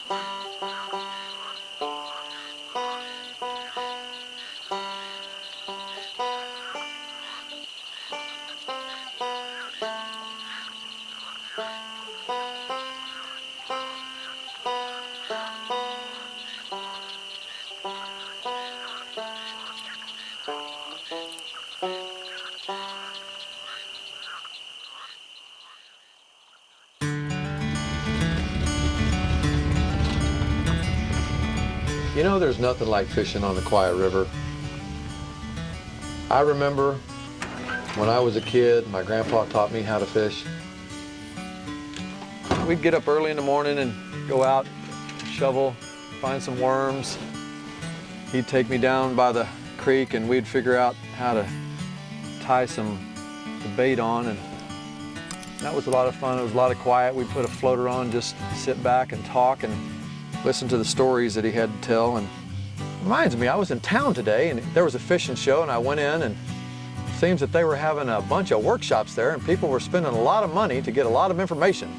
You know, there's nothing like fishing on the quiet river. I remember when I was a kid, my grandpa taught me how to fish. We'd get up early in the morning and go out, shovel, find some worms. He'd take me down by the creek and we'd figure out how to tie the bait on, and that was a lot of fun. It was a lot of quiet. We'd put a floater on, just sit back and talk and listen to the stories that he had to tell. And it reminds me, I was in town today and there was a fishing show, and I went in, and it seems that they were having a bunch of workshops there and people were spending a lot of money to get a lot of information.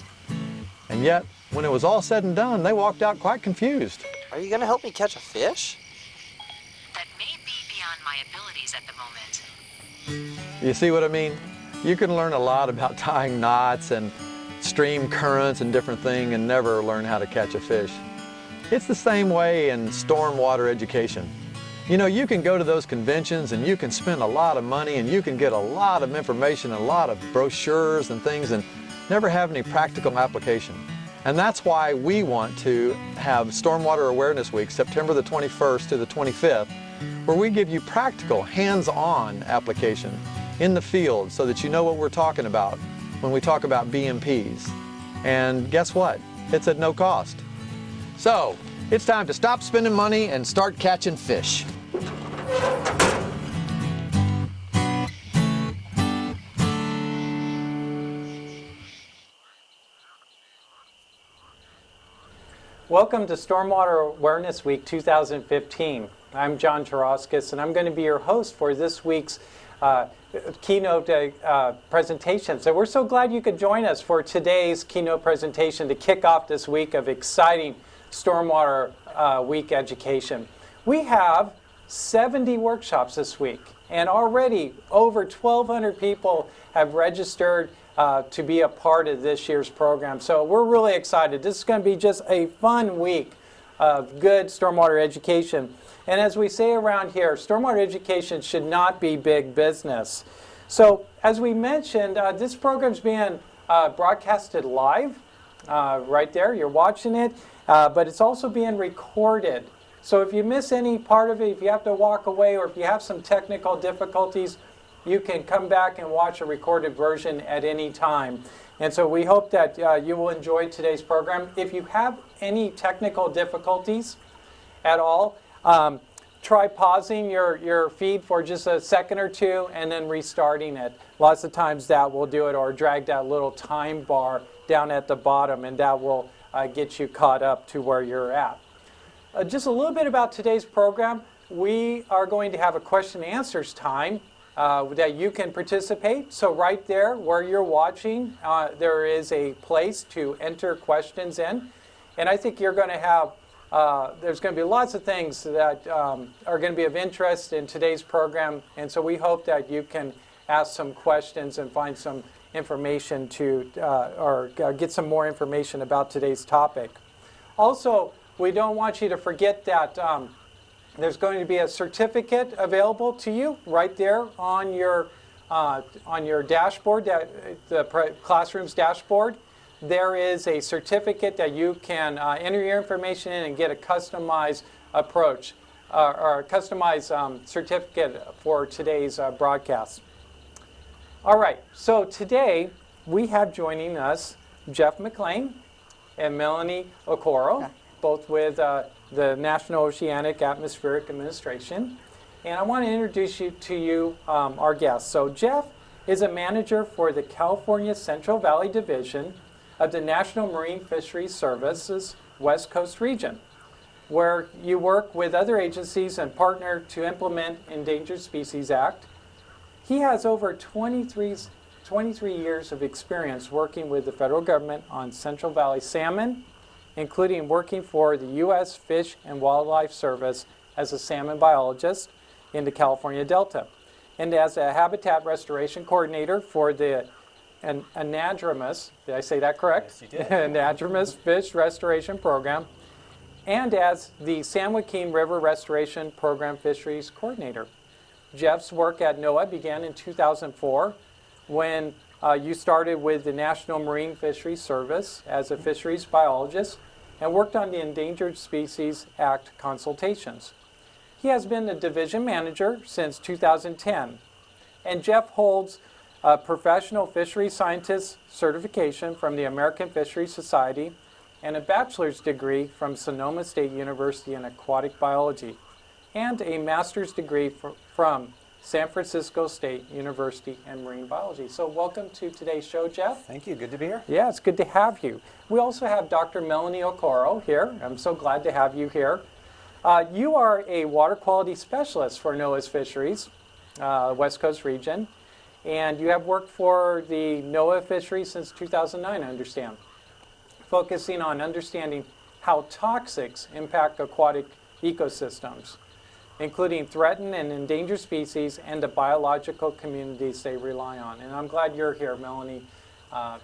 And yet, when it was all said and done, they walked out quite confused. Are you gonna help me catch a fish? That may be beyond my abilities at the moment. You see what I mean? You can learn a lot about tying knots and stream currents and different things and never learn how to catch a fish. It's the same way in stormwater education. You know, you can go to those conventions and you can spend a lot of money and you can get a lot of information, a lot of brochures and things, and never have any practical application. And that's why we want to have Stormwater Awareness Week, September the 21st to the 25th, where we give you practical, hands-on application in the field so that you know what we're talking about when we talk about BMPs. And guess what? It's at no cost. So, it's time to stop spending money and start catching fish. Welcome to Stormwater Awareness Week 2015. I'm John Taraskis, and I'm going to be your host for this week's keynote presentation. So we're so glad you could join us for today's keynote presentation to kick off this week of exciting Stormwater Week education. We have 70 workshops this week, and already over 1,200 people have registered to be a part of this year's program. So we're really excited. This is going to be just a fun week of good stormwater education. And as we say around here, stormwater education should not be big business. So as we mentioned, this program's being broadcasted live right there. You're watching it, but it's also being recorded. So if you miss any part of it, if you have to walk away, or if you have some technical difficulties, you can come back and watch a recorded version at any time. And so we hope that you will enjoy today's program. If you have any technical difficulties at all, try pausing your feed for just a second or two and then restarting it. Lots of times that will do it, or drag that little time bar down at the bottom, and that will get you caught up to where you're at. Just a little bit about today's program. We are going to have a question and answers time that you can participate. So right there where you're watching, there is a place to enter questions in. And I think you're going to have, there's going to be lots of things that are going to be of interest in today's program. And so we hope that you can ask some questions and find some information to, or get some more information about today's topic. Also, we don't want you to forget that there's going to be a certificate available to you right there on your dashboard, the classroom's dashboard. There is a certificate that you can enter your information in and get a customized approach, or a customized certificate for today's broadcast. All right, so today we have joining us Jeff McLain and Melanie Okoro, both with the National Oceanic Atmospheric Administration. And I want to introduce you to our guests. So Jeff is a manager for the California Central Valley Division of the National Marine Fisheries Service's West Coast region, where you work with other agencies and partner to implement Endangered Species Act. He has over 23 years of experience working with the federal government on Central Valley salmon, including working for the U.S. Fish and Wildlife Service as a salmon biologist in the California Delta, and as a habitat restoration coordinator for the anadromous, did I say that correct? Yes, you did. Anadromous Fish Restoration Program, and as the San Joaquin River Restoration Program Fisheries Coordinator. Jeff's work at NOAA began in 2004 when you started with the National Marine Fisheries Service as a fisheries biologist and worked on the Endangered Species Act consultations. He has been the division manager since 2010, and Jeff holds a professional fisheries scientist certification from the American Fisheries Society and a bachelor's degree from Sonoma State University in aquatic biology, and a master's degree from San Francisco State University in marine biology. So welcome to today's show, Jeff. Thank you. Good to be here. Yeah, it's good to have you. We also have Dr. Melanie Okoro here. I'm so glad to have you here. You are a water quality specialist for NOAA's Fisheries, West Coast region, and you have worked for the NOAA Fisheries since 2009, I understand, focusing on understanding how toxics impact aquatic ecosystems, including threatened and endangered species and the biological communities they rely on. And I'm glad you're here, Melanie,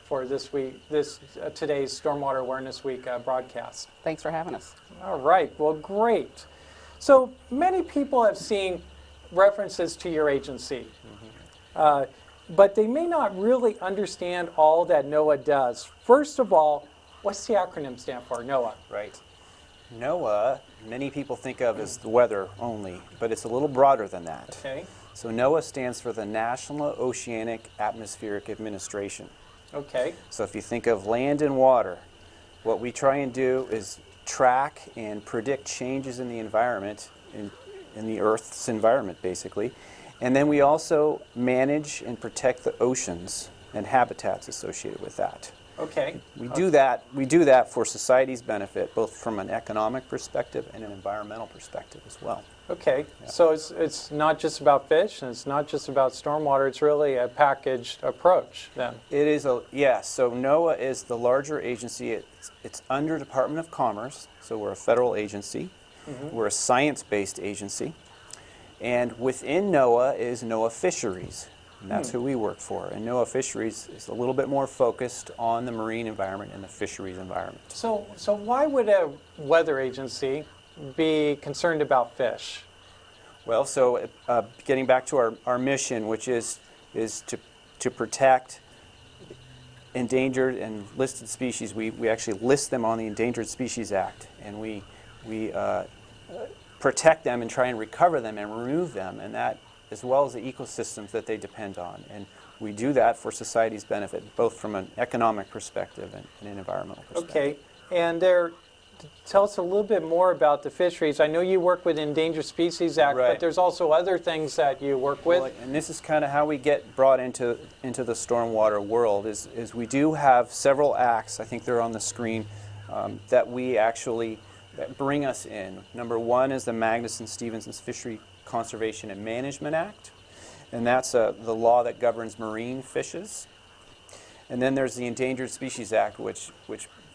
for today's Stormwater Awareness Week broadcast. Thanks for having us. All right, well, great. So many people have seen references to your agency, but they may not really understand all that NOAA does. First of all, what's the acronym stand for, NOAA? Right. NOAA, many people think of as the weather only, but it's a little broader than that. Okay. So NOAA stands for the National Oceanic Atmospheric Administration. Okay. So if you think of land and water, what we try and do is track and predict changes in the environment, in the Earth's environment, basically. And then we also manage and protect the oceans and habitats associated with that. Okay. We do that for society's benefit, both from an economic perspective and an environmental perspective as well. Okay. So it's not just about fish, and it's not just about stormwater. It's really a packaged approach then. It is yes. So NOAA is the larger agency. It's under Department of Commerce, so we're a federal agency. We're a science-based agency. And within NOAA is NOAA Fisheries, and that's who we work for. And NOAA Fisheries is a little bit more focused on the marine environment and the fisheries environment. So why would a weather agency be concerned about fish? Well, so getting back to our mission, which is to protect endangered and listed species. We actually list them on the Endangered Species Act, and we protect them and try and recover them and remove them, and that as well as the ecosystems that they depend on. And we do that for society's benefit, both from an economic perspective and an environmental perspective. Okay, and tell us a little bit more about the fisheries. I know you work with Endangered Species Act, Right. but there's also other things that you work with. Well, and this is kind of how we get brought into the stormwater world, is we do have several acts, I think they're on the screen, that bring us in. Number one is the Magnuson-Stevenson's Fishery Conservation and Management Act, and that's the law that governs marine fishes. And then there's the Endangered Species Act, which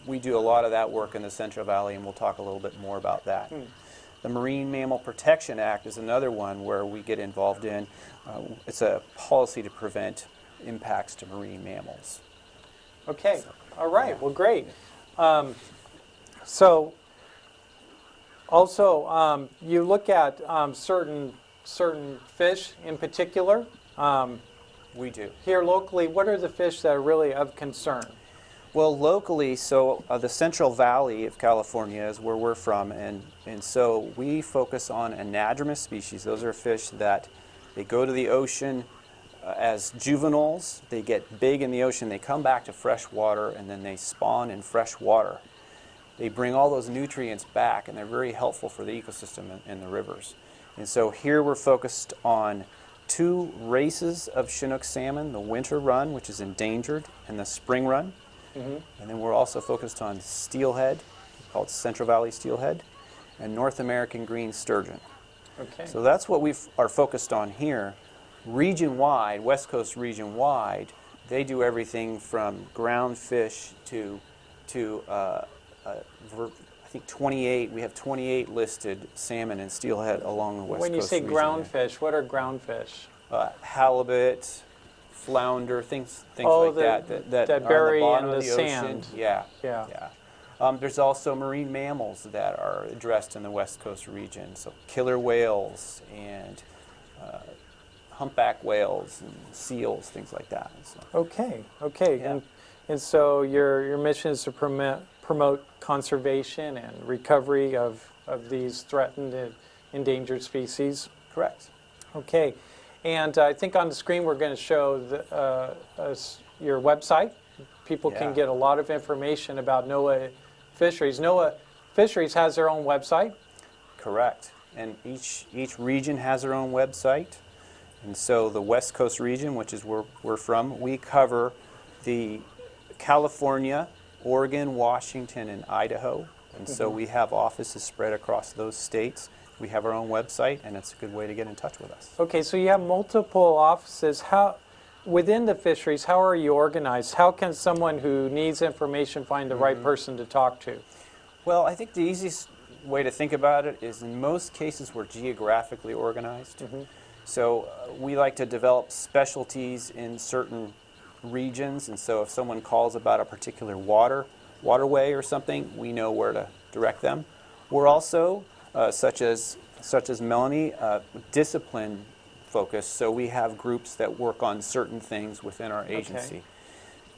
we do a lot of that work in the Central Valley, and we'll talk a little bit more about that. The Marine Mammal Protection Act is another one where we get involved in. It's a policy to prevent impacts to marine mammals. Okay, all right, well, great. So also, you look at certain fish in particular. We do. Here locally, what are the fish that are really of concern? Well, locally, so the Central Valley of California is where we're from, and so we focus on anadromous species. Those are fish that they go to the ocean as juveniles, they get big in the ocean, they come back to fresh water, and then they spawn in fresh water. They bring all those nutrients back, and they're very helpful for the ecosystem in the rivers. And so here we're focused on two races of Chinook salmon, the winter run, which is endangered, and the spring run. And then we're also focused on steelhead, called Central Valley steelhead, and North American green sturgeon. Okay. So that's what we are focused on here. Region-wide, West Coast region-wide, they do everything from ground fish to I think 28. We have 28 listed salmon and steelhead along the west coast. When you say region ground there. fish, what are ground fish? Halibut, flounder, things Oh, like that that are on bury the bottom in of the the sand. ocean. Yeah, Yeah. yeah. There's also marine mammals that are addressed in the west coast region. So killer whales and humpback whales and seals, things like that. So, Okay, okay. Yeah. And so your mission is to promote conservation and recovery of these threatened and endangered species. correct. Okay, and I think on the screen we're going to show your website. People can Yeah. get a lot of information about NOAA Fisheries. NOAA Fisheries has their own website. Correct. And each region has their own website. And so the West Coast region, which is where we're from, we cover the California, Oregon, Washington, and Idaho. And so we have offices spread across those states. We have our own website, and it's a good way to get in touch with us. Okay, so you have multiple offices. Within the fisheries, how are you organized? How can someone who needs information find the right person to talk to? Well, I think the easiest way to think about it is in most cases we're geographically organized. So we like to develop specialties in certain regions, and so if someone calls about a particular waterway or something, we know where to direct them. We're also, such as Melanie, discipline focused, so we have groups that work on certain things within our agency. Okay.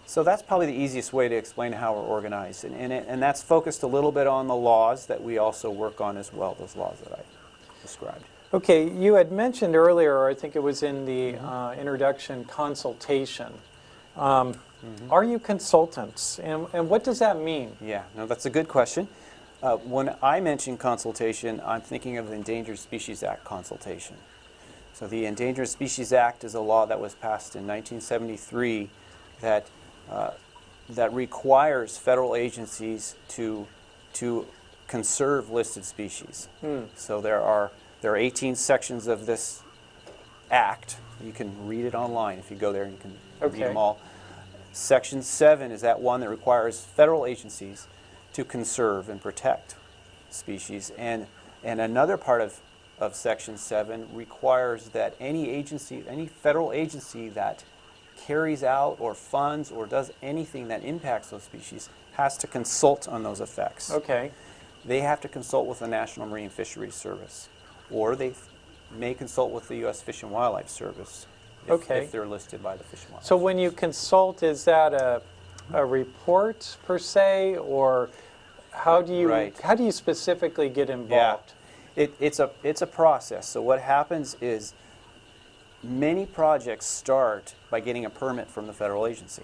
So that's probably the easiest way to explain how we're organized, and that's focused a little bit on the laws that we also work on as well, those laws that I described. Okay, you had mentioned earlier, or I think it was in the introduction, consultation. Are you consultants, and what does that mean? Yeah, no, that's a good question. When I mention consultation, I'm thinking of the Endangered Species Act consultation. So the Endangered Species Act is a law that was passed in 1973 that requires federal agencies to conserve listed species. So there are 18 sections of this act. You can read it online if you go there, and you can read them all. Section 7 is that one that requires federal agencies to conserve and protect species. And another part of Section 7 requires that any federal agency that carries out or funds or does anything that impacts those species has to consult on those effects. Okay. They have to consult with the National Marine Fisheries Service, or they may consult with the U.S. Fish and Wildlife Service if they're listed by the Fish and Wildlife So when you consult, is that a report per se, or how do you specifically get involved? Yeah. It's a process. So what happens is many projects start by getting a permit from the federal agency.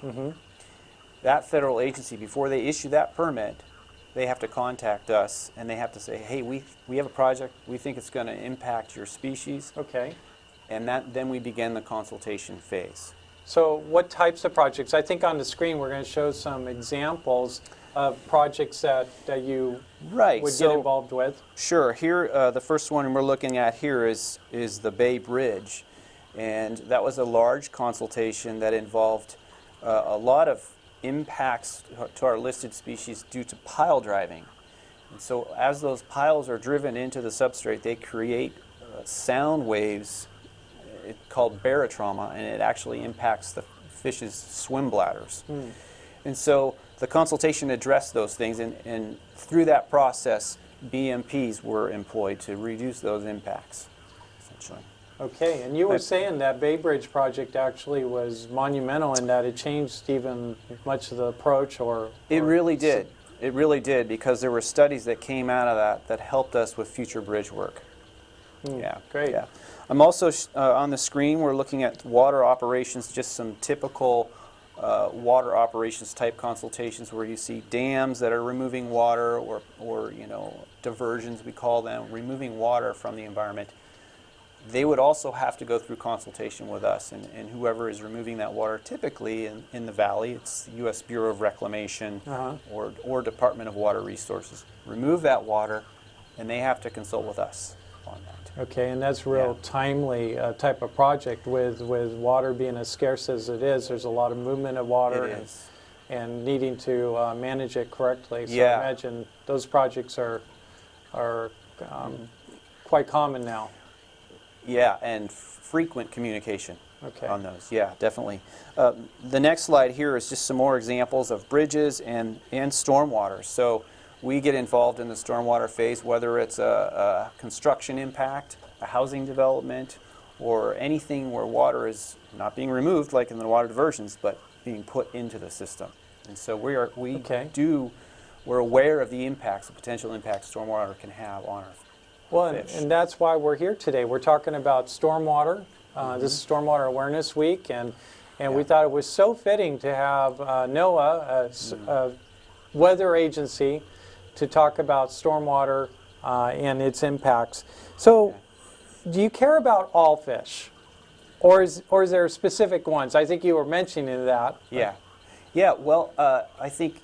That federal agency, before they issue that permit, they have to contact us and they have to say, hey, we have a project, we think it's going to impact your species. Okay. And then we begin the consultation phase. So what types of projects? I think on the screen we're going to show some examples of projects that you would get involved with. Sure. Here, the first one we're looking at here is the Bay Bridge. And that was a large consultation that involved a lot of impacts to our listed species due to pile driving. And so as those piles are driven into the substrate, they create sound waves called barotrauma, and it actually impacts the fish's swim bladders. And so the consultation addressed those things, and through that process, BMPs were employed to reduce those impacts, essentially. Okay, and you were saying that Bay Bridge project actually was monumental in that it changed even much of the approach, It really did. It really did, because there were studies that came out of that helped us with future bridge work. Yeah, great. Yeah. I'm also on the screen. We're looking at water operations, just some typical water operations type consultations where you see dams that are removing water, or diversions we call them, removing water from the environment. They would also have to go through consultation with us, and whoever is removing that water, typically in the valley, it's the U.S. Bureau of Reclamation or Department of Water Resources, remove that water, and they have to consult with us on that. Okay, and that's real timely type of project with water being as scarce as it is. There's a lot of movement of water. It is. and needing to manage it correctly. So Yeah. I imagine those projects are quite common now. Yeah, and frequent communication Okay. on those. Yeah, definitely. The next slide here is just some more examples of bridges and stormwater. So we get involved in the stormwater phase, whether it's a construction impact, a housing development, or anything where water is not being removed, like in the water diversions, but being put into the system. And so we're aware of the impacts, the potential impacts stormwater can have on our Well, fish. and that's why we're here today. We're talking about stormwater. This is Stormwater Awareness Week, and we thought it was so fitting to have NOAA, a weather agency, to talk about stormwater and its impacts. So, do you care about all fish, or is there specific ones? I think you were mentioning that. Yeah. Well, I think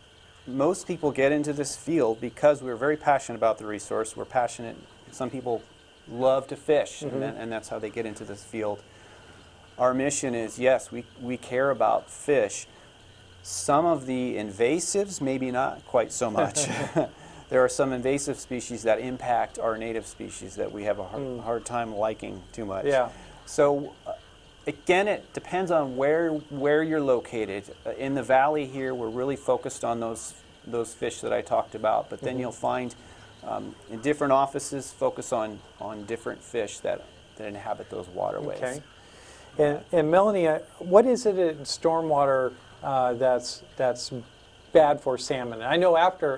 most people get into this field because we're very passionate about the resource. We're passionate. Some people love to fish, and that's how they get into this field. Our mission is, yes, we care about fish. Some of the invasives, maybe not quite so much. There are some invasive species that impact our native species that we have a hard time liking too much. Yeah. So again, it depends on where you're located. In the valley here, we're really focused on those fish that I talked about, but then you'll find in different offices focus on different fish that inhabit those waterways. Okay. And Melanie, what is it in stormwater that's bad for salmon? I know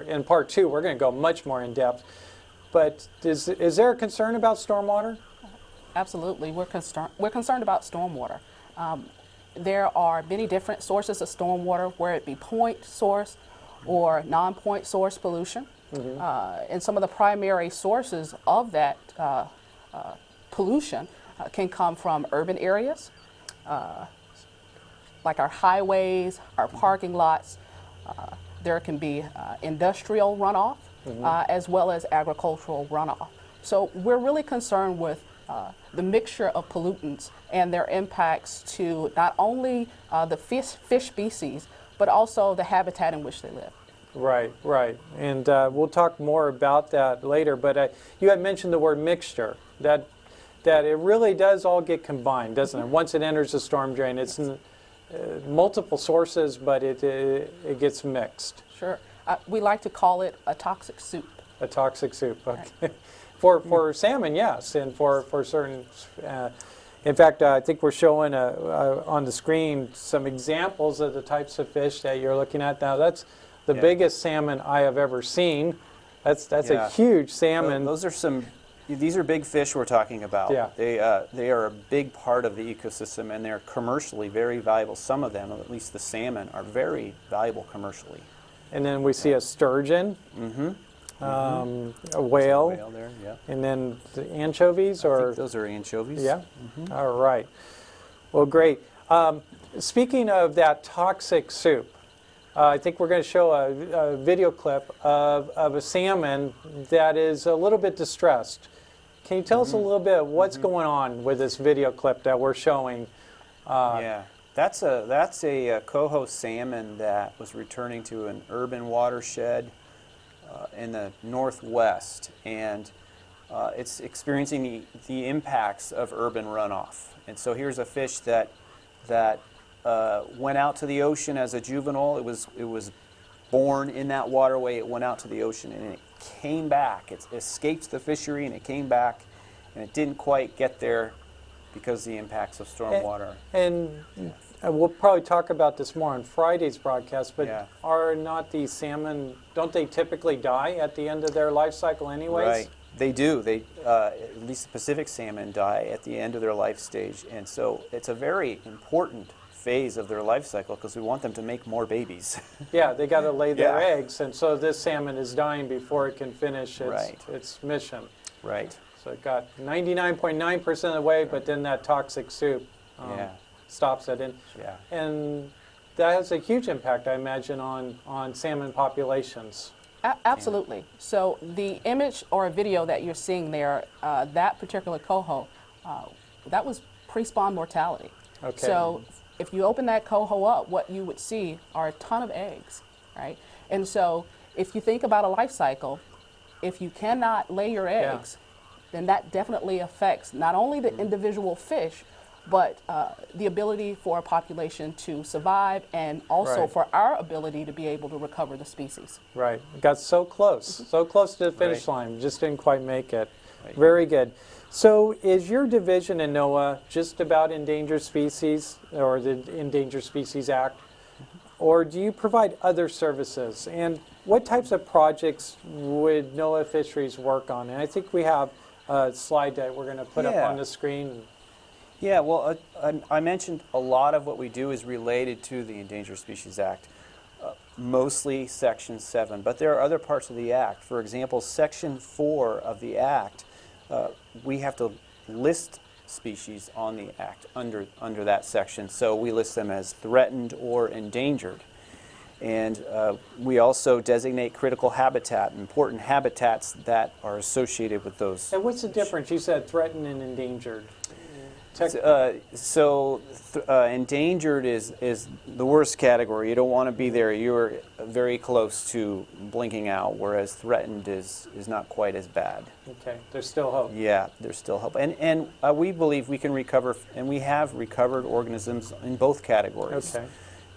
in part 2 we're going to go much more in depth, but is there a concern about stormwater? Absolutely, we're concerned about stormwater. There are many different sources of stormwater, where it be point source or non-point source pollution. And some of the primary sources of that pollution can come from urban areas, like our highways, our parking lots. There can be industrial runoff, as well as agricultural runoff. So we're really concerned with the mixture of pollutants and their impacts to not only the fish species, but also the habitat in which they live. Right. And we'll talk more about that later, but you had mentioned the word mixture, that it really does all get combined, doesn't it? Once it enters the storm drain, it's multiple sources, but it gets mixed. Sure. We like to call it a toxic soup. A toxic soup, okay. For salmon, yes, and for certain, in fact, I think we're showing on the screen some examples of the types of fish that you're looking at now. That's the biggest salmon I have ever seen. That's a huge salmon. These are big fish we're talking about. Yeah. They are a big part of the ecosystem, and they're commercially very valuable. Some of them, at least the salmon, are very valuable commercially. And then we see a sturgeon, a whale, There, yeah. and then the anchovies, I think those are anchovies. Yeah. All right. Well, great. Speaking of that toxic soup, I think we're going to show a video clip of a salmon that is a little bit distressed. Can you tell us a little bit what's going on with this video clip that we're showing? That's a coho salmon that was returning to an urban watershed in the northwest, and it's experiencing the impacts of urban runoff. And so here's a fish that went out to the ocean as a juvenile. It was born in that waterway. It went out to the ocean and it came back. It escaped the fishery and it came back, and it didn't quite get there because of the impacts of stormwater. And we'll probably talk about this more on Friday's broadcast, but are not these salmon, don't they typically die at the end of their life cycle anyways? Right. They do. At least the Pacific salmon die at the end of their life stage. And so it's a very important phase of their life cycle because we want them to make more babies. Yeah, they got to lay their eggs, and so this salmon is dying before it can finish its mission. Right. So it got 99.9% of the way, but then that toxic soup stops it. And that has a huge impact, I imagine, on salmon populations. Absolutely. So the image or video that you're seeing there, that particular coho, that was pre-spawn mortality. Okay. So if you open that coho up, what you would see are a ton of eggs, right? And so if you think about a life cycle, if you cannot lay your eggs, then that definitely affects not only the individual fish, but the ability for a population to survive, and also for our ability to be able to recover the species. Right. Got so close to the finish line, just didn't quite make it. Right. Very good. So is your division in NOAA just about endangered species, or the Endangered Species Act, or do you provide other services? And what types of projects would NOAA Fisheries work on? And I think we have a slide that we're going to put up on the screen. Yeah, well, I mentioned a lot of what we do is related to the Endangered Species Act, mostly Section 7, but there are other parts of the Act. For example, Section 4 of the Act, we have to list species on the Act under that section, so we list them as threatened or endangered. And we also designate critical habitat, important habitats that are associated with those. And what's the difference? You said threatened and endangered. Endangered is the worst category. You don't want to be there. You're very close to blinking out, whereas threatened is not quite as bad. Okay, there's still hope. Yeah, there's still hope. And we believe we can recover, and we have recovered organisms in both categories. Okay.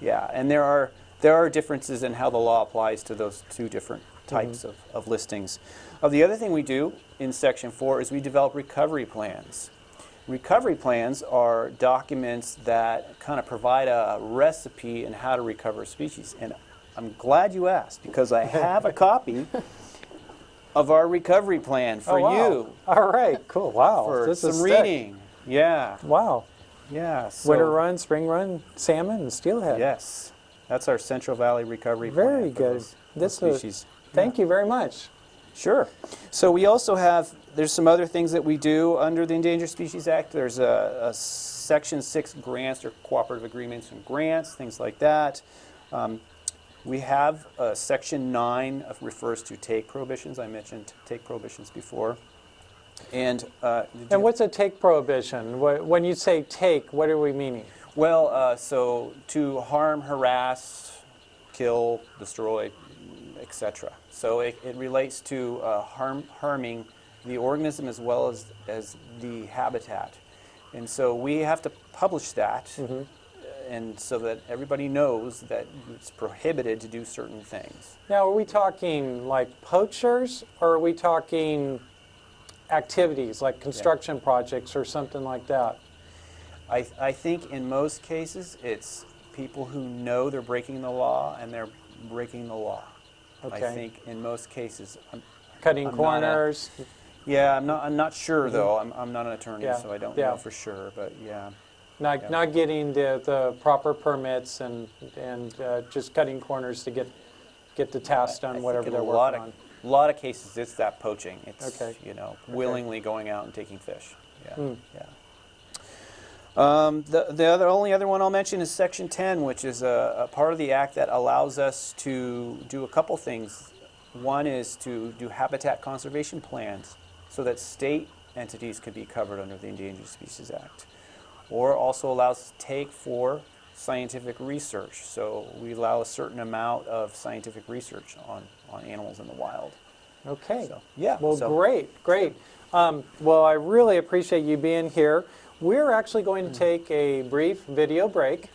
Yeah, and there are differences in how the law applies to those two different types of listings. The other thing we do in Section 4 is we develop recovery plans. Recovery plans are documents that kind of provide a recipe in how to recover a species. And I'm glad you asked, because I have a copy of our recovery plan for you. All right, cool. Wow. For this some is reading. Yeah. Wow. Yeah. So, Winter run, spring run, salmon, and steelhead. yes. That's our Central Valley recovery plan. Very for good. those species. Thank you very much. Sure. So we also have, there's some other things that we do under the Endangered Species Act. There's a Section 6 grants or cooperative agreements and grants, things like that. We have Section 9 refers to take prohibitions. I mentioned take prohibitions before. And what's a take prohibition? When you say take, what are we meaning? well, so to harm, harass, kill, destroy, etc. So it relates to harming the organism as well as the habitat. And so we have to publish that, and so that everybody knows that it's prohibited to do certain things. Now, are we talking like poachers, or are we talking activities like construction projects or something like that? I think in most cases it's people who know they're breaking the law and they're breaking the law. Okay. I think in most cases. Cutting corners. I'm not sure though. I'm not an attorney, so I don't know for sure. But yeah. Not getting the proper permits and just cutting corners to get the task done, whatever they're working on. A lot of cases it's that poaching. It's willingly going out and taking fish. Yeah. Yeah. The only other one I'll mention is Section 10, which is a part of the Act that allows us to do a couple things. One is to do habitat conservation plans so that state entities can be covered under the Endangered Species Act. Or also allows us to take for scientific research. So we allow a certain amount of scientific research on animals in the wild. Okay. So, yeah. Well, great. Well, I really appreciate you being here. We're actually going to take a brief video break,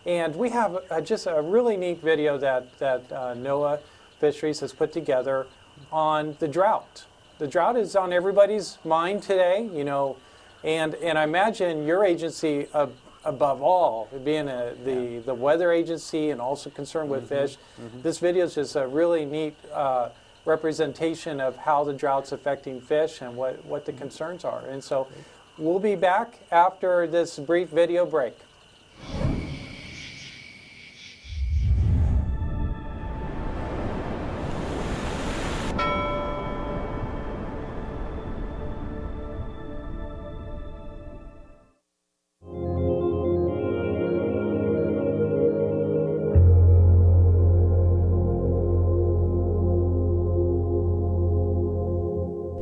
and we have just a really neat video that NOAA Fisheries has put together on the drought. The drought is on everybody's mind today, and I imagine your agency, above all, being the weather agency and also concerned with fish, this video is just a really neat representation of how the drought's affecting fish and what the concerns are. And so we'll be back after this brief video break.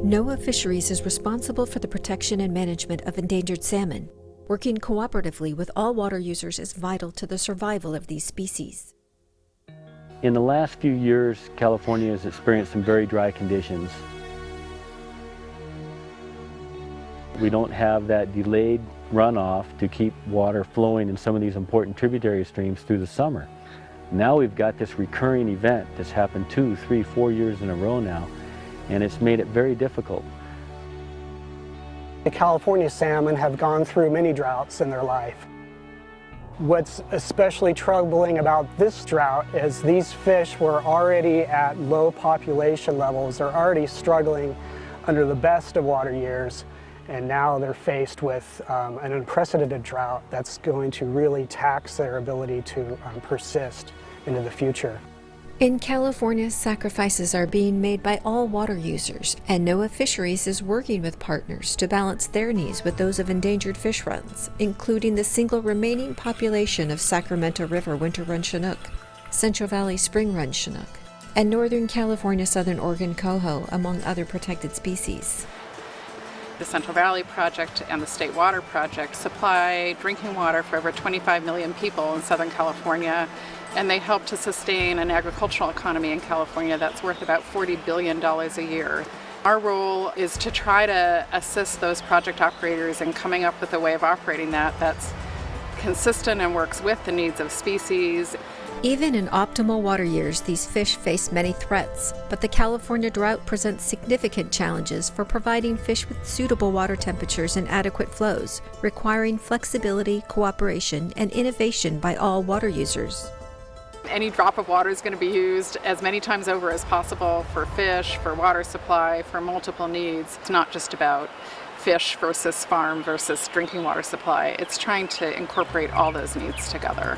NOAA Fisheries is responsible for the protection and management of endangered salmon. Working cooperatively with all water users is vital to the survival of these species. In the last few years, California has experienced some very dry conditions. We don't have that delayed runoff to keep water flowing in some of these important tributary streams through the summer. Now we've got this recurring event that's happened 2, 3, 4 years in a row now, and it's made it very difficult. The California salmon have gone through many droughts in their life. What's especially troubling about this drought is these fish were already at low population levels. They're already struggling under the best of water years, and now they're faced with an unprecedented drought that's going to really tax their ability to persist into the future. In California, sacrifices are being made by all water users, and NOAA Fisheries is working with partners to balance their needs with those of endangered fish runs, including the single remaining population of Sacramento River winter run Chinook, Central Valley spring run Chinook, and Northern California Southern Oregon coho, among other protected species. The Central Valley Project and the State Water Project supply drinking water for over 25 million people in Southern California, and they help to sustain an agricultural economy in California that's worth about $40 billion a year. Our role is to try to assist those project operators in coming up with a way of operating that's consistent and works with the needs of species. Even in optimal water years, these fish face many threats, but the California drought presents significant challenges for providing fish with suitable water temperatures and adequate flows, requiring flexibility, cooperation, and innovation by all water users. Any drop of water is going to be used as many times over as possible for fish, for water supply, for multiple needs. It's not just about fish versus farm versus drinking water supply. It's trying to incorporate all those needs together.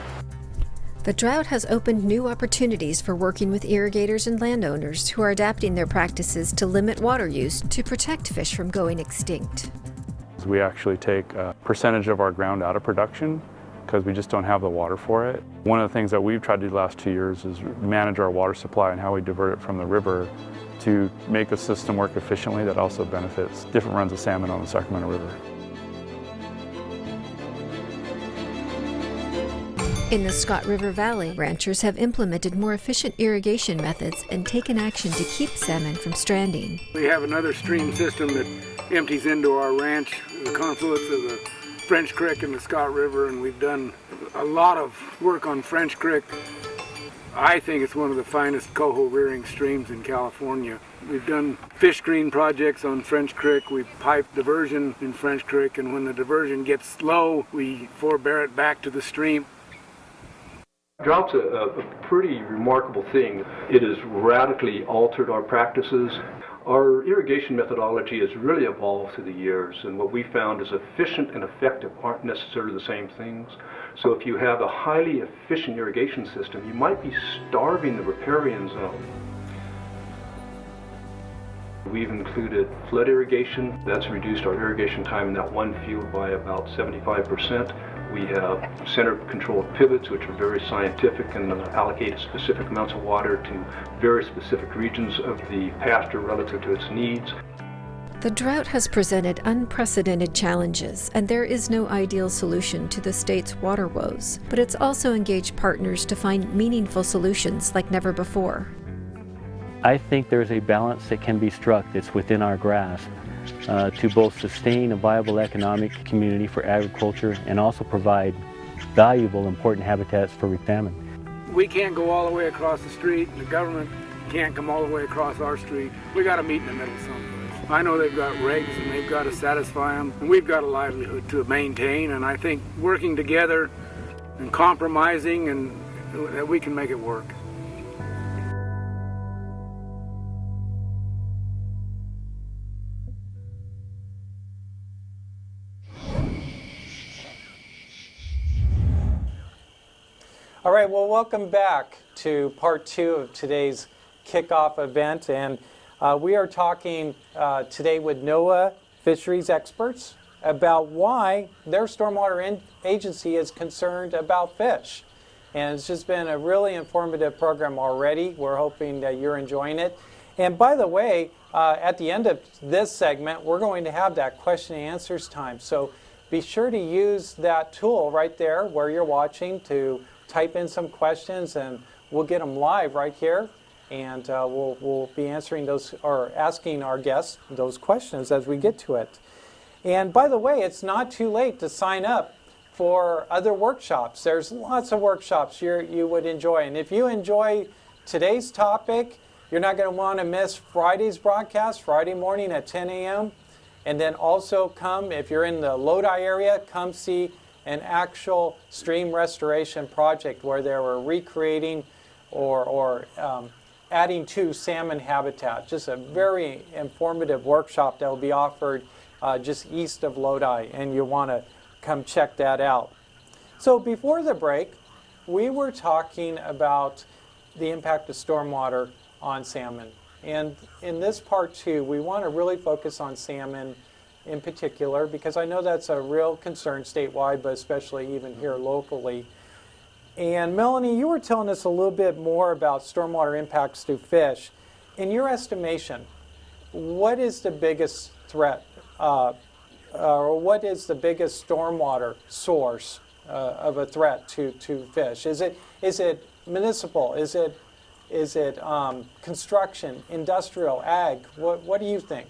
The drought has opened new opportunities for working with irrigators and landowners who are adapting their practices to limit water use to protect fish from going extinct. We actually take a percentage of our ground out of production because we just don't have the water for it. One of the things that we've tried to do the last 2 years is manage our water supply and how we divert it from the river to make the system work efficiently that also benefits different runs of salmon on the Sacramento River. In the Scott River Valley, ranchers have implemented more efficient irrigation methods and taken action to keep salmon from stranding. We have another stream system that empties into our ranch, the confluence of the French Creek and the Scott River, and we've done a lot of work on French Creek. I think it's one of the finest coho rearing streams in California. We've done fish screen projects on French Creek. We've piped diversion in French Creek, and when the diversion gets low, we forbear it back to the stream. Drought's a pretty remarkable thing. It has radically altered our practices. Our irrigation methodology has really evolved through the years, and what we found is efficient and effective aren't necessarily the same things. So if you have a highly efficient irrigation system, you might be starving the riparian zone. We've included flood irrigation. That's reduced our irrigation time in that one field by about 75%. We have center-controlled pivots, which are very scientific and allocate specific amounts of water to very specific regions of the pasture relative to its needs. The drought has presented unprecedented challenges, and there is no ideal solution to the state's water woes, but it's also engaged partners to find meaningful solutions like never before. I think there's a balance that can be struck that's within our grasp to both sustain a viable economic community for agriculture and also provide valuable, important habitats for salmon. We can't go all the way across the street, and the government can't come all the way across our street. We got to meet in the middle someplace. I know they've got regs and they've got to satisfy them, and we've got a livelihood to maintain, and I think working together and compromising, and that we can make it work. All right, well, welcome back to part 2 of today's kickoff event. And we are talking today with NOAA Fisheries experts about why their stormwater agency is concerned about fish. And it's just been a really informative program already. We're hoping that you're enjoying it. And by the way, at the end of this segment, we're going to have that question and answers time. So be sure to use that tool right there where you're watching to type in some questions, and we'll get them live right here. And we'll be answering those or asking our guests those questions as we get to it. And by the way, it's not too late to sign up for other workshops. There's lots of workshops you would enjoy. And if you enjoy today's topic, you're not going to want to miss Friday's broadcast, Friday morning at 10 a.m. And then also come, if you're in the Lodi area, come see an actual stream restoration project where they were recreating or adding to salmon habitat. Just a very informative workshop that will be offered just east of Lodi, and you want to come check that out. So before the break, we were talking about the impact of stormwater on salmon. And in this part two, we want to really focus on salmon in particular, because I know that's a real concern statewide, but especially even here locally. And Melanie, you were telling us a little bit more about stormwater impacts to fish. In your estimation, what is the biggest threat, or what is the biggest stormwater source of a threat to fish? Is it municipal? Is it construction, industrial, ag? What do you think?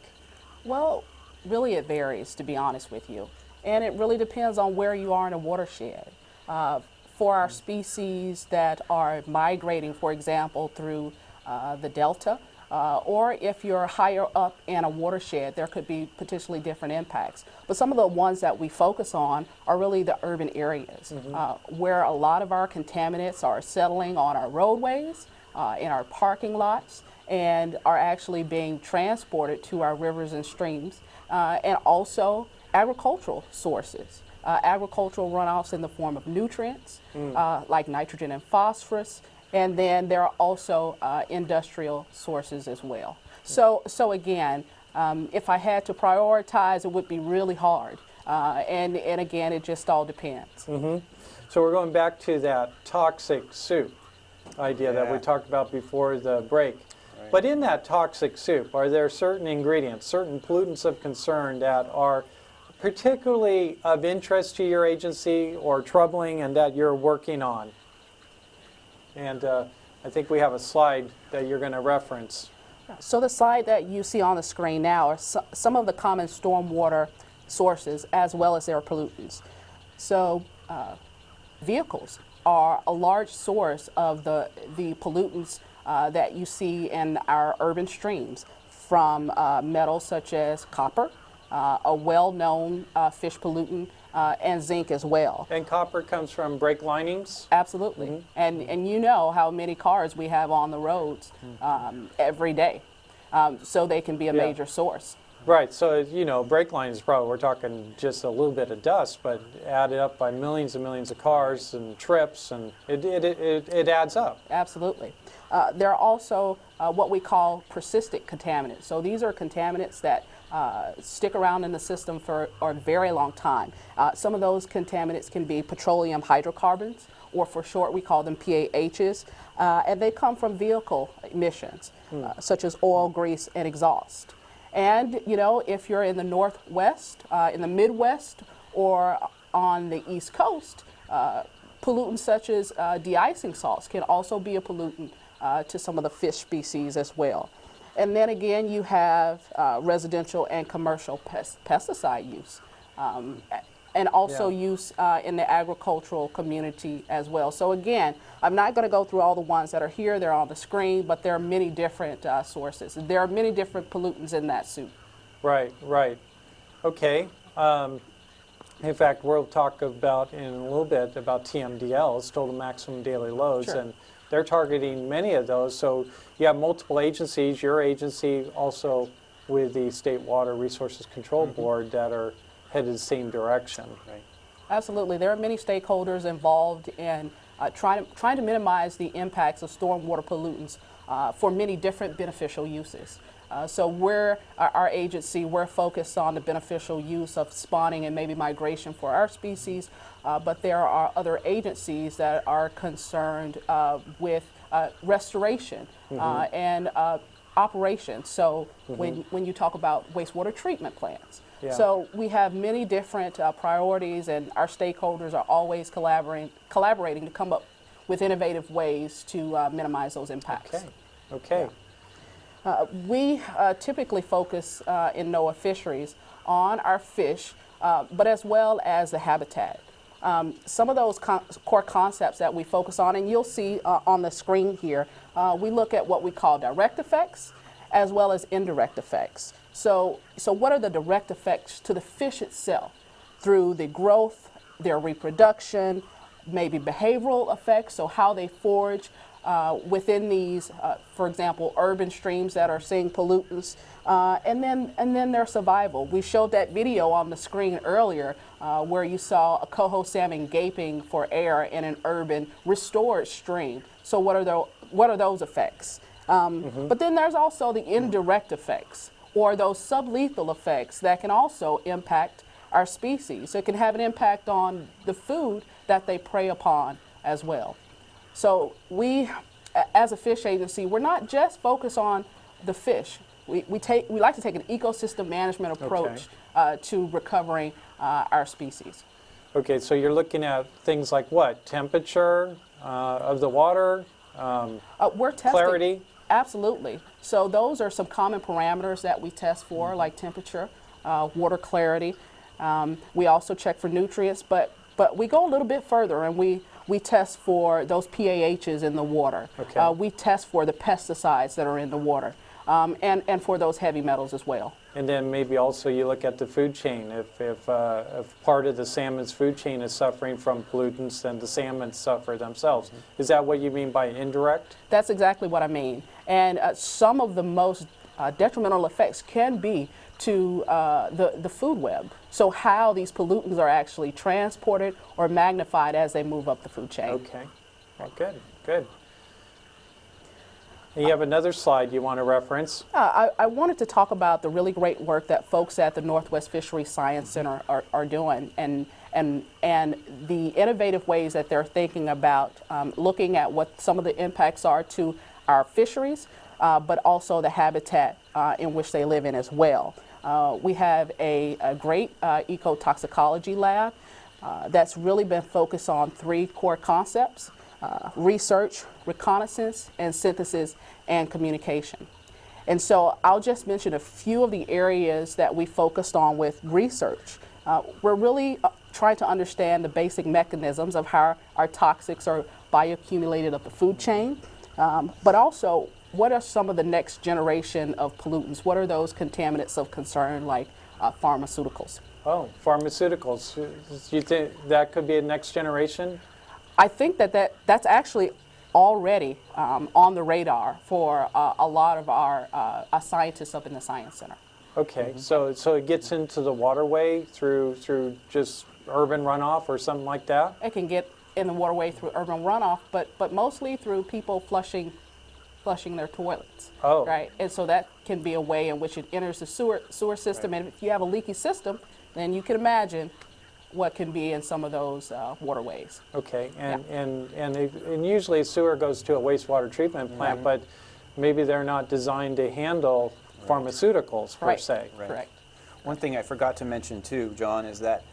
Well, really it varies, to be honest with you. And it really depends on where you are in a watershed. For our species that are migrating, for example, through the delta, or if you're higher up in a watershed, there could be potentially different impacts. But some of the ones that we focus on are really the urban areas, where a lot of our contaminants are settling on our roadways, in our parking lots, and are actually being transported to our rivers and streams, and also agricultural sources. Agricultural runoffs in the form of nutrients, like nitrogen and phosphorus, and then there are also industrial sources as well. So again, if I had to prioritize, it would be really hard. And again, it just all depends. So we're going back to that toxic soup idea that we talked about before the break. Right. But in that toxic soup, are there certain ingredients, certain pollutants of concern that are particularly of interest to your agency or troubling and that you're working on? And I think we have a slide that you're going to reference. So the slide that you see on the screen now are some of the common stormwater sources as well as their pollutants. So vehicles are a large source of the pollutants that you see in our urban streams, from metals such as copper, a well-known fish pollutant, and zinc as well. And copper comes from brake linings? Absolutely. And you know how many cars we have on the roads every day. So they can be a major source. Right, so you know, brake lines probably, we're talking just a little bit of dust, but added up by millions and millions of cars and trips, and it adds up. Absolutely. There are also what we call persistent contaminants. So these are contaminants that stick around in the system for a very long time. Some of those contaminants can be petroleum hydrocarbons, or for short we call them PAHs, and they come from vehicle emissions, such as oil, grease, and exhaust. And, you know, if you're in the Northwest, in the Midwest, or on the East Coast, pollutants such as de-icing salts can also be a pollutant to some of the fish species as well. And then again, you have residential and commercial pesticide use, and also use in the agricultural community as well. So again, I'm not going to go through all the ones that are here, they're on the screen, but there are many different sources. There are many different pollutants in that soup. Right, right. Okay. In fact, we'll talk about in a little bit about TMDLs, total maximum daily loads, and they're targeting many of those. So you have multiple agencies, your agency also with the State Water Resources Control Board that are headed the same direction. Right. Absolutely. There are many stakeholders involved in trying to minimize the impacts of stormwater pollutants for many different beneficial uses. So our agency, we're focused on the beneficial use of spawning and maybe migration for our species, but there are other agencies that are concerned with restoration and operations. So when you talk about wastewater treatment plants. Yeah. So we have many different priorities, and our stakeholders are always collaborating to come up with innovative ways to minimize those impacts. Okay. Okay. We typically focus in NOAA Fisheries on our fish, but as well as the habitat. Some of those core concepts that we focus on, and you'll see on the screen here, we look at what we call direct effects as well as indirect effects. So what are the direct effects to the fish itself through the growth, their reproduction, maybe behavioral effects, so how they forage within these, for example, urban streams that are seeing pollutants, and then their survival. We showed that video on the screen earlier where you saw a coho salmon gaping for air in an urban restored stream. So what are those effects? But then there's also the indirect effects, or those sublethal effects that can also impact our species. So it can have an impact on the food that they prey upon as well. So we, as a fish agency, we're not just focused on the fish. We like to take an ecosystem management approach to recovering our species. Okay, so you're looking at things like what? Temperature of the water? We're testing, clarity? Absolutely. So those are some common parameters that we test for, like temperature, water clarity. We also check for nutrients, but we go a little bit further, and we test for those PAHs in the water. Okay. We test for the pesticides that are in the water, and for those heavy metals as well. And then maybe also you look at the food chain. If part of the salmon's food chain is suffering from pollutants, then the salmon suffer themselves. Is that what you mean by indirect? That's exactly what I mean. And some of the most detrimental effects can be to the food web. So how these pollutants are actually transported or magnified as they move up the food chain. Okay. Well, good, good. And you have another slide you want to reference. I wanted to talk about the really great work that folks at the Northwest Fisheries Science Center are doing, and the innovative ways that they're thinking about looking at what some of the impacts are to our fisheries, but also the habitat in which they live in as well. We have a great ecotoxicology lab that's really been focused on 3 core concepts: research, reconnaissance, and synthesis and communication. And so I'll just mention a few of the areas that we focused on with research. We're really trying to understand the basic mechanisms of how our toxics are bioaccumulated up the food chain, but also what are some of the next generation of pollutants? What are those contaminants of concern, like pharmaceuticals? Oh, pharmaceuticals. Do you think that could be a next generation? I think that's actually already on the radar for a lot of our scientists up in the Science Center. Okay, so it gets into the waterway through just urban runoff or something like that? It can get in the waterway through urban runoff, but mostly through people flushing their toilets. Oh. Right, and so that can be a way in which it enters the sewer system. Right. And if you have a leaky system, then you can imagine what can be in some of those waterways. Okay, and usually sewer goes to a wastewater treatment plant, but maybe they're not designed to handle pharmaceuticals per se. Right. Correct. One thing I forgot to mention too, John, is that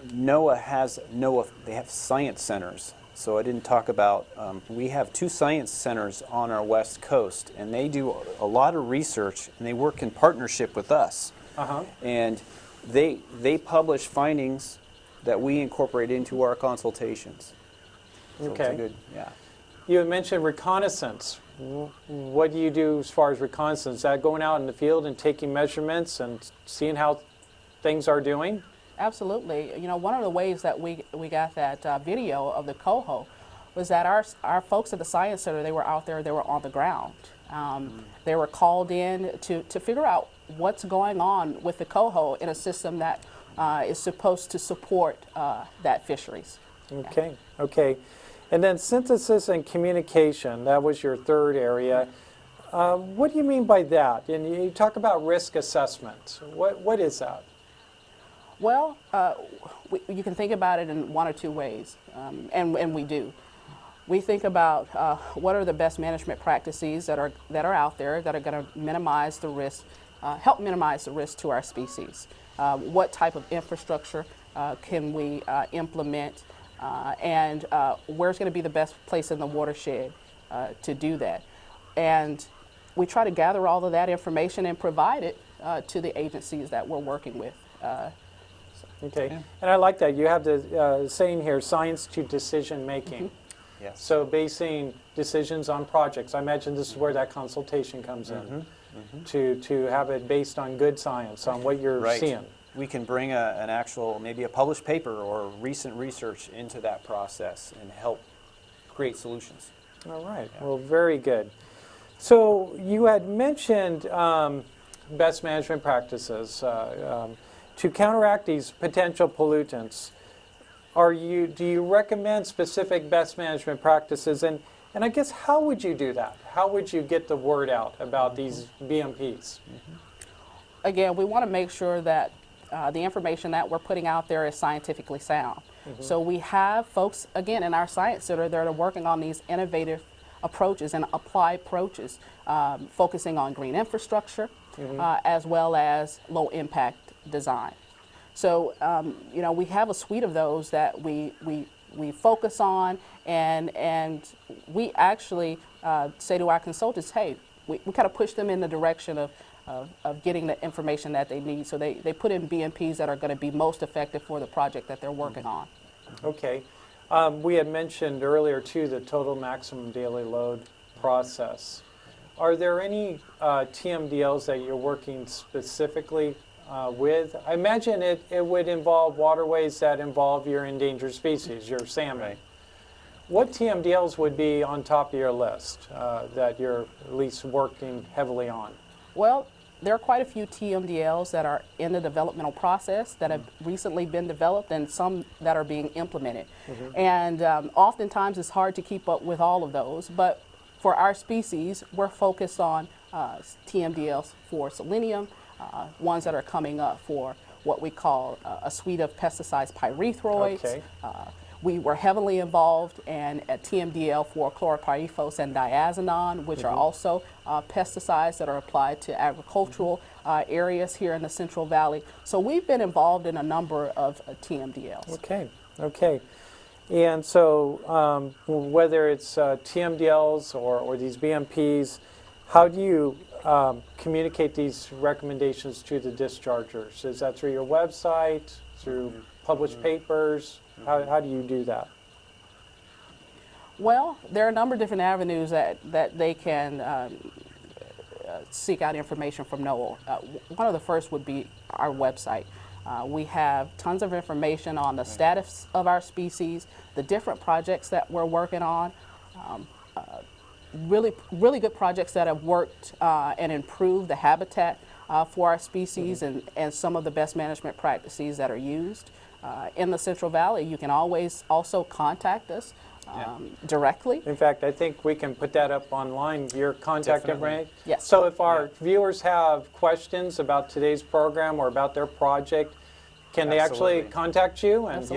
NOAA they have science centers. So I didn't talk about, we have 2 science centers on our west coast, and they do a lot of research, and they work in partnership with us. And they publish findings that we incorporate into our consultations. So Okay. it's a good, yeah. You had mentioned reconnaissance. What do you do as far as reconnaissance? Is that going out in the field and taking measurements and seeing how things are doing? Absolutely. You know, one of the ways that we got that video of the coho was that our folks at the Science Center, they were out there, they were on the ground. They were called in to figure out what's going on with the coho in a system that is supposed to support that fisheries. Okay, okay. And then synthesis and communication, that was your third area. What do you mean by that? And you talk about risk assessment. What is that? Well, you can think about it in one or two ways, and we do. we think about what are the best management practices that are out there that are going to minimize the risk, help minimize the risk to our species. What type of infrastructure can we implement, and where's going to be the best place in the watershed to do that. And we try to gather all of that information and provide it to the agencies that we're working with. Okay, and I like that. You have the saying here, science to decision making. Yes. So basing decisions on projects. I imagine this is where that consultation comes in, to have it based on good science, on what you're seeing. We can bring an actual, maybe a published paper or recent research into that process and help create solutions. All right, well, very good. So you had mentioned best management practices to counteract these potential pollutants. Do you recommend specific best management practices, and I guess how would you do that? How would you get the word out about these BMPs? Again, we want to make sure that the information that we're putting out there is scientifically sound. So we have folks, again, in our Science Center that are working on these innovative approaches and applied approaches, focusing on green infrastructure as well as low impact design. So, you know, we have a suite of those that we focus on, and we actually say to our consultants, hey, we kind of push them in the direction of getting the information that they need. So they put in BMPs that are going to be most effective for the project that they're working on. Okay. We had mentioned earlier, too, the total maximum daily load process. Are there any TMDLs that you're working specifically with? I imagine it would involve waterways that involve your endangered species, your salmon. Right. What TMDLs would be on top of your list that you're at least working heavily on? Well, there are quite a few TMDLs that are in the developmental process that have recently been developed, and some that are being implemented. And oftentimes it's hard to keep up with all of those, but for our species, we're focused on TMDLs for selenium, ones that are coming up for what we call a suite of pesticides, pyrethroids. Okay. We were heavily involved in a TMDL for chlorpyrifos and diazinon, which are also pesticides that are applied to agricultural areas here in the Central Valley. So we've been involved in a number of TMDLs. Okay, okay. And so whether it's TMDLs or these BMPs, how do you communicate these recommendations to the dischargers? Is that through your website, through published papers? How do you do that? Well, there are a number of different avenues that they can seek out information from NOAA. One of the first would be our website. We have tons of information on the status of our species, the different projects that we're working on, really good projects that have worked and improved the habitat for our species, and some of the best management practices that are used. In the Central Valley, you can always also contact us directly. In fact, I think we can put that up online, your contact information. Yes. So if our viewers have questions about today's program or about their project, can they actually contact you? And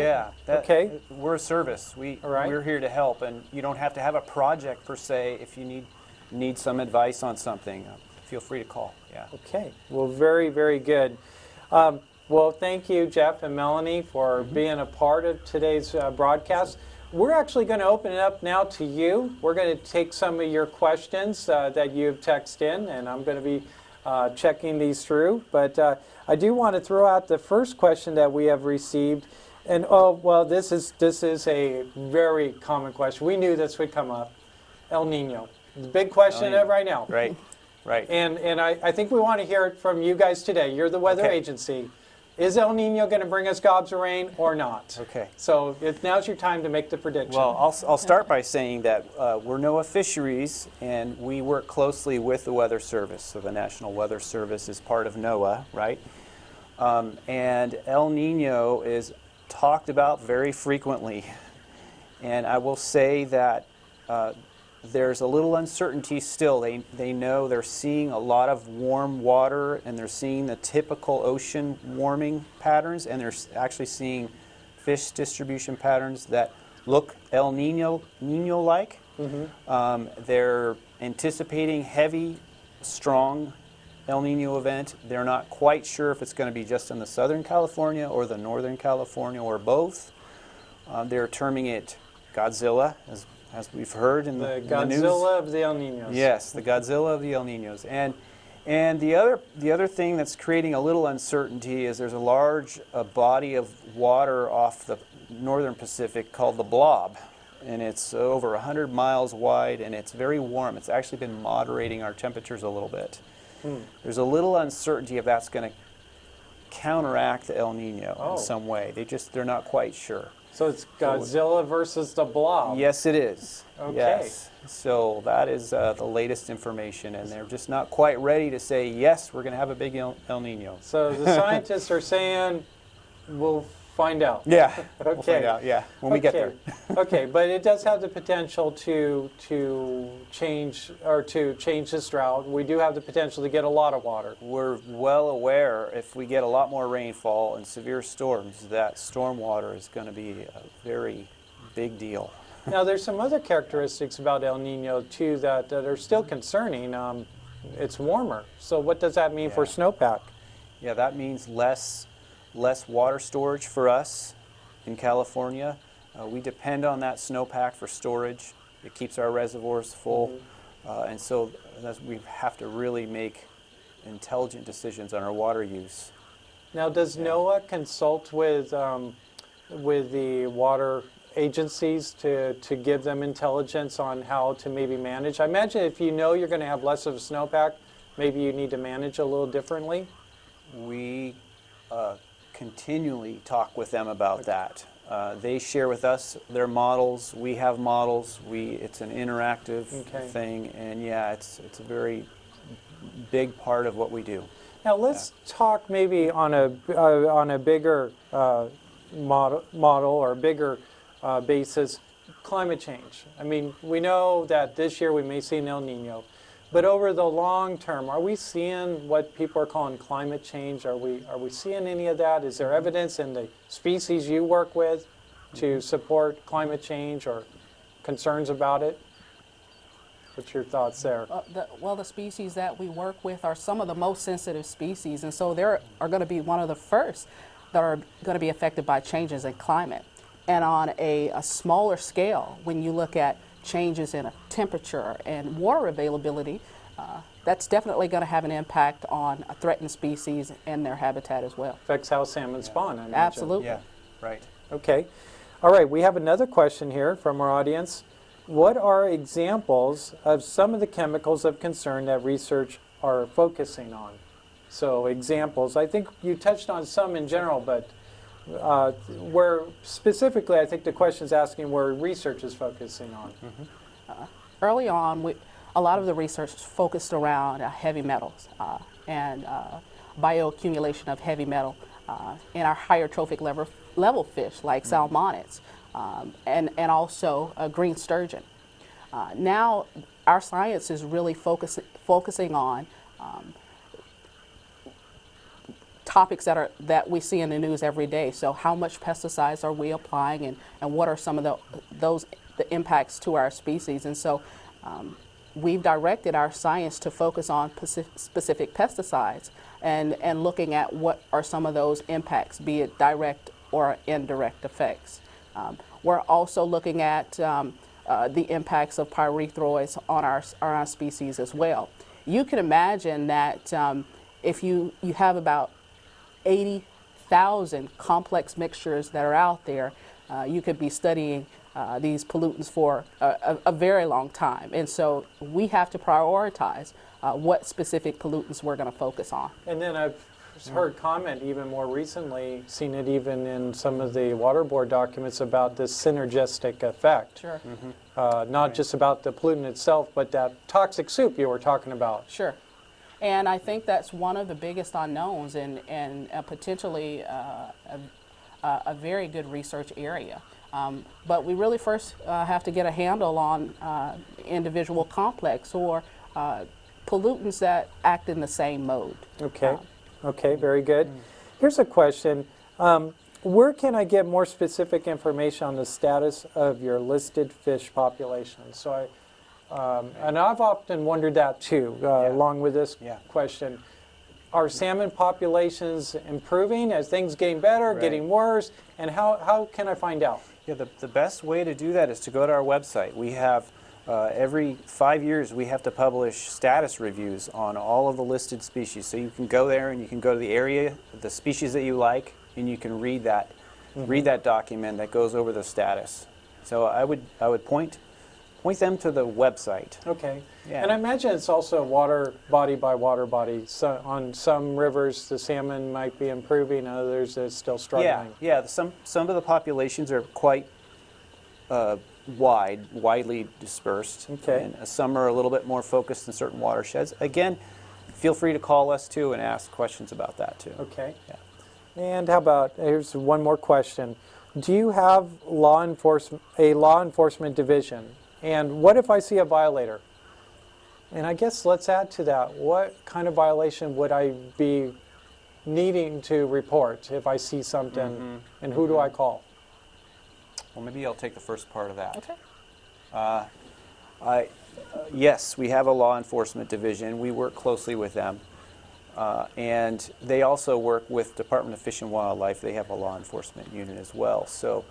Okay. We're a service. We're here to help, and you don't have to have a project per se. If you need some advice on something, feel free to call. Yeah. Okay. Well, very, very good. Well, thank you, Jeff and Melanie, for being a part of today's broadcast. We're actually going to open it up now to you. We're going to take some of your questions that you've texted in, and I'm going to be checking these through. But I do want to throw out the first question that we have received. And this is a very common question. We knew this would come up. El Nino, the big question right now. Right, right. And I think we want to hear it from you guys today. You're the weather agency. Is El Nino going to bring us gobs of rain or not? Okay. So now's your time to make the prediction. Well, I'll start by saying that we're NOAA Fisheries, and we work closely with the Weather Service. So the National Weather Service is part of NOAA, right? And El Nino is talked about very frequently. And I will say that there's a little uncertainty still. They know they're seeing a lot of warm water, and they're seeing the typical ocean warming patterns, and they're actually seeing fish distribution patterns that look El Nino-like. They're anticipating heavy, strong El Nino event. They're not quite sure if it's going to be just in the Southern California or the Northern California or both. They're terming it Godzilla, as we've heard in the news. The Godzilla of the El Ninos. Yes, the Godzilla of the El Ninos. And the other thing that's creating a little uncertainty is there's a large body of water off the northern Pacific called the Blob. And it's over 100 miles wide, and it's very warm. It's actually been moderating our temperatures a little bit. There's a little uncertainty if that's going to counteract the El Nino in some way. They're not quite sure. So it's Godzilla versus the Blob. Yes, it is. Okay. Yes. So that is the latest information, and they're just not quite ready to say, yes, we're going to have a big El Nino. So the scientists are saying, we'll find out. Yeah, okay. We'll find out, yeah, when we get there. Okay, but it does have the potential to change this drought. We do have the potential to get a lot of water. We're well aware if we get a lot more rainfall and severe storms that stormwater is going to be a very big deal. Now there's some other characteristics about El Nino too that are still concerning. It's warmer. So what does that mean for snowpack? Yeah, that means less water storage for us in California. We depend on that snowpack for storage. It keeps our reservoirs full. And so we have to really make intelligent decisions on our water use. Now, does NOAA consult with the water agencies to give them intelligence on how to maybe manage? I imagine if you know you're going to have less of a snowpack, maybe you need to manage a little differently. We continually talk with them about that. They share with us their models. We have models. It's an interactive thing, and yeah, it's a very big part of what we do. Now let's talk maybe on a bigger model or bigger basis, climate change. I mean, we know that this year we may see an El Nino, but over the long term, are we seeing what people are calling climate change? Are we seeing any of that? Is there evidence in the species you work with to support climate change or concerns about it? What's your thoughts there? The species that we work with are some of the most sensitive species, and so they are going to be one of the first that are going to be affected by changes in climate. And on a smaller scale, when you look at changes in temperature and water availability, that's definitely going to have an impact on a threatened species and their habitat as well. Affects how salmon spawn, I imagine. Absolutely. Yeah, right. Okay. All right, we have another question here from our audience. What are examples of some of the chemicals of concern that research are focusing on? So examples, I think you touched on some in general, but where specifically, I think the question is asking where research is focusing on. Early on, a lot of the research focused around heavy metals and bioaccumulation of heavy metal in our higher trophic level fish like salmonids and also green sturgeon. Now, our science is really focusing on topics that we see in the news every day. So how much pesticides are we applying, and what are some of the impacts to our species? And so we've directed our science to focus on specific pesticides and looking at what are some of those impacts, be it direct or indirect effects. We're also looking at the impacts of pyrethroids on our species as well. You can imagine that if you have about 80,000 complex mixtures that are out there, you could be studying these pollutants for a very long time. And so we have to prioritize what specific pollutants we're going to focus on. And then I've heard comment even more recently, seen it even in some of the water board documents about this synergistic effect. Sure. Not just about the pollutant itself, but that toxic soup you were talking about. Sure. And I think that's one of the biggest unknowns and potentially a very good research area. But we really first have to get a handle on individual complex or pollutants that act in the same mode. Okay. Okay, very good. Here's a question. Where can I get more specific information on the status of your listed fish population? So and I've often wondered that too, along with this question. Are salmon populations improving? Is things getting better, getting worse? And how can I find out? Yeah, the best way to do that is to go to our website. We have, every 5 years, we have to publish status reviews on all of the listed species. So you can go there and you can go to the area, the species that you like, and you can read that, read that document that goes over the status. So I would point them to the website. Okay. Yeah. And I imagine it's also water body by water body. So on some rivers, the salmon might be improving, others it's still struggling. Yeah. Some of the populations are quite widely dispersed. Okay. And some are a little bit more focused in certain watersheds. Again, feel free to call us too and ask questions about that too. Okay. Yeah. And how about, here's one more question. Do you have a law enforcement division? And what if I see a violator? And I guess let's add to that, what kind of violation would I be needing to report if I see something, and who do I call? Well, maybe I'll take the first part of that. Okay. Yes, we have a law enforcement division. We work closely with them. And they also work with Department of Fish and Wildlife. They have a law enforcement unit as well. So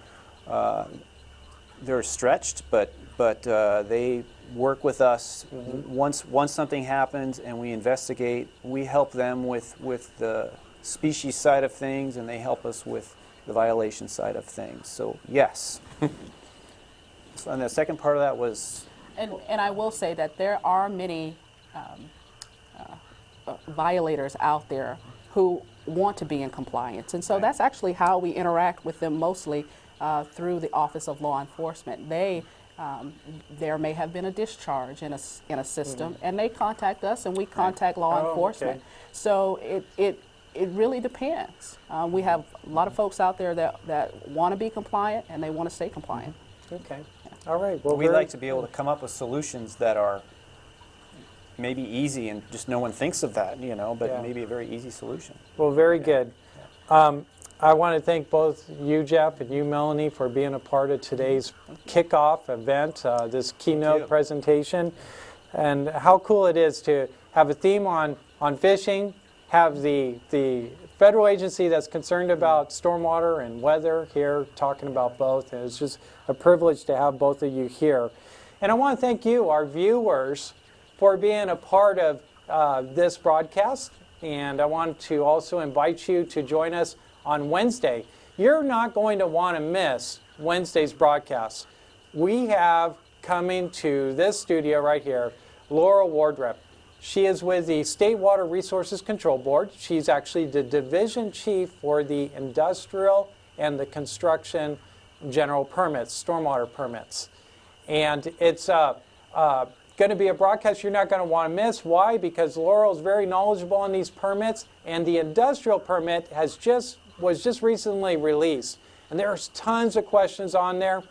they're stretched, but they work with us. Once something happens and we investigate, we help them with the species side of things, and they help us with the violation side of things. So yes. So, and the second part of that was? And I will say that there are many violators out there who want to be in compliance. And so that's actually how we interact with them mostly through the Office of Law Enforcement. There may have been a discharge in a system, and they contact us, and we contact law enforcement. Okay. So it really depends. We have a lot of folks out there that want to be compliant, and they want to stay compliant. Okay. All right. Well, we like to be able to come up with solutions that are maybe easy and just no one thinks of that, but maybe a very easy solution. Well, very good. I want to thank both you, Jeff, and you, Melanie, for being a part of today's kickoff event, this keynote presentation. And how cool it is to have a theme on fishing, have the federal agency that's concerned about stormwater and weather here talking about both. And it's just a privilege to have both of you here. And I want to thank you, our viewers, for being a part of this broadcast. And I want to also invite you to join us on Wednesday. You're not going to want to miss Wednesday's broadcast. We have coming to this studio right here, Laurel Wardrep. She is with the State Water Resources Control Board. She's actually the division chief for the industrial and the construction general permits, stormwater permits. And it's going to be a broadcast you're not going to want to miss. Why? Because Laurel is very knowledgeable on these permits, and the industrial permit was just recently released. And there's tons of questions on there.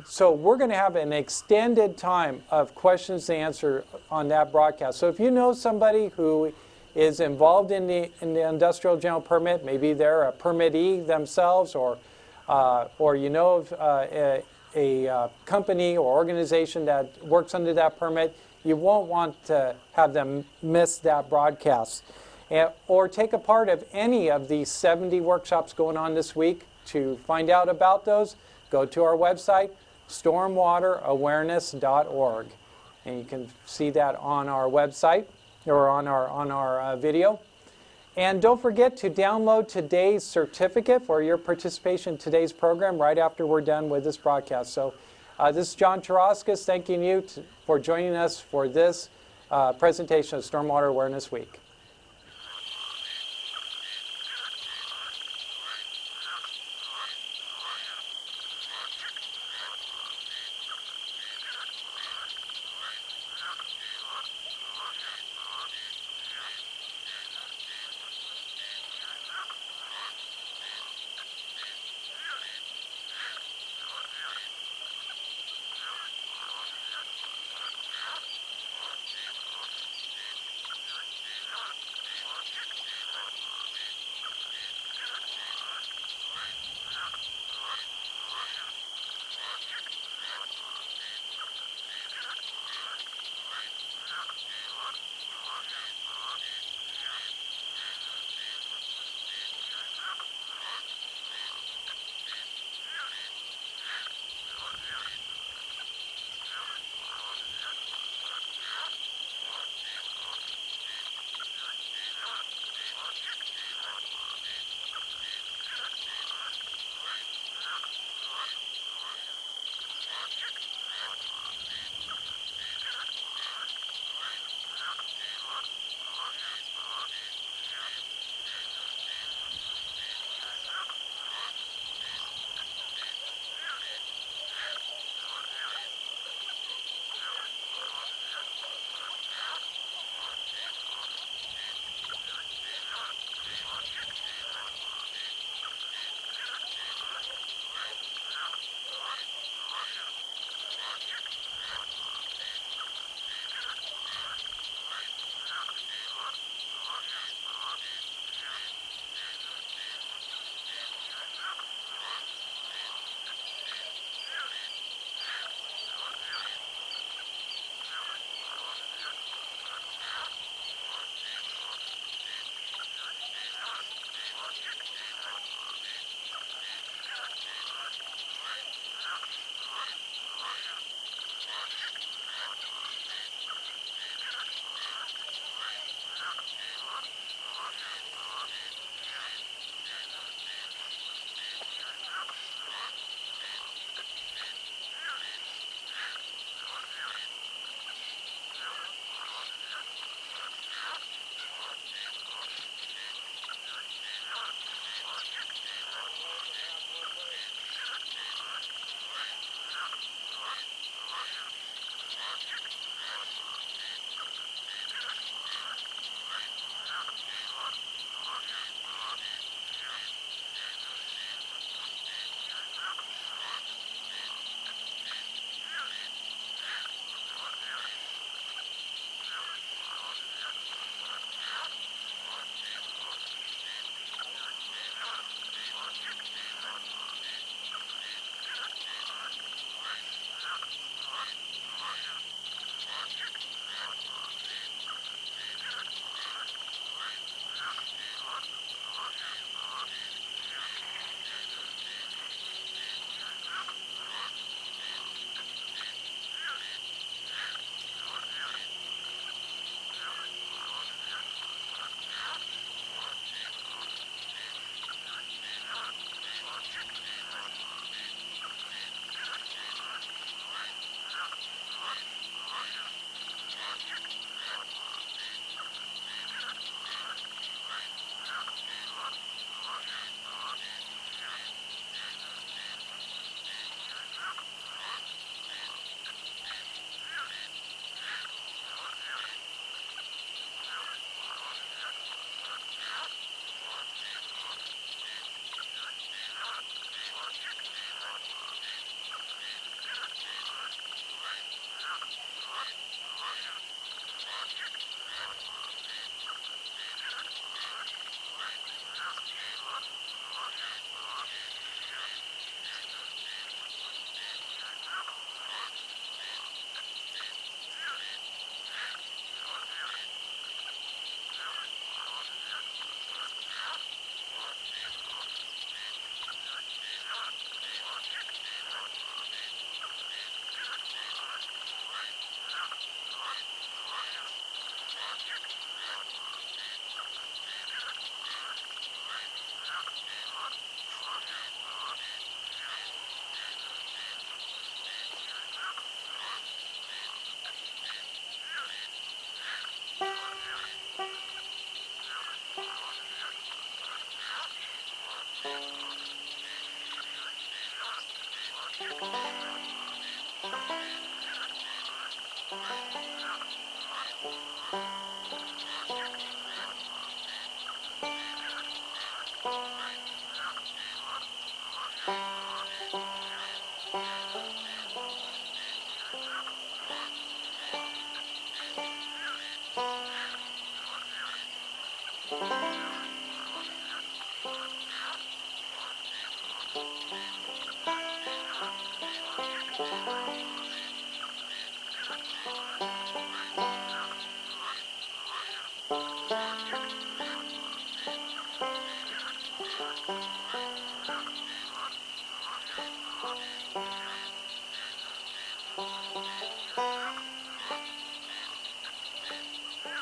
So we're going to have an extended time of questions to answer on that broadcast. So if you know somebody who is involved in the industrial general permit, maybe they're a permittee themselves, or you know of a company or organization that works under that permit, you won't want to have them miss that broadcast. Or take a part of any of the 70 workshops going on this week. To find out about those, go to our website, stormwaterawareness.org. And you can see that on our website or on our video. And don't forget to download today's certificate for your participation in today's program right after we're done with this broadcast. So this is John Taraskis thanking you for joining us for this presentation of Stormwater Awareness Week.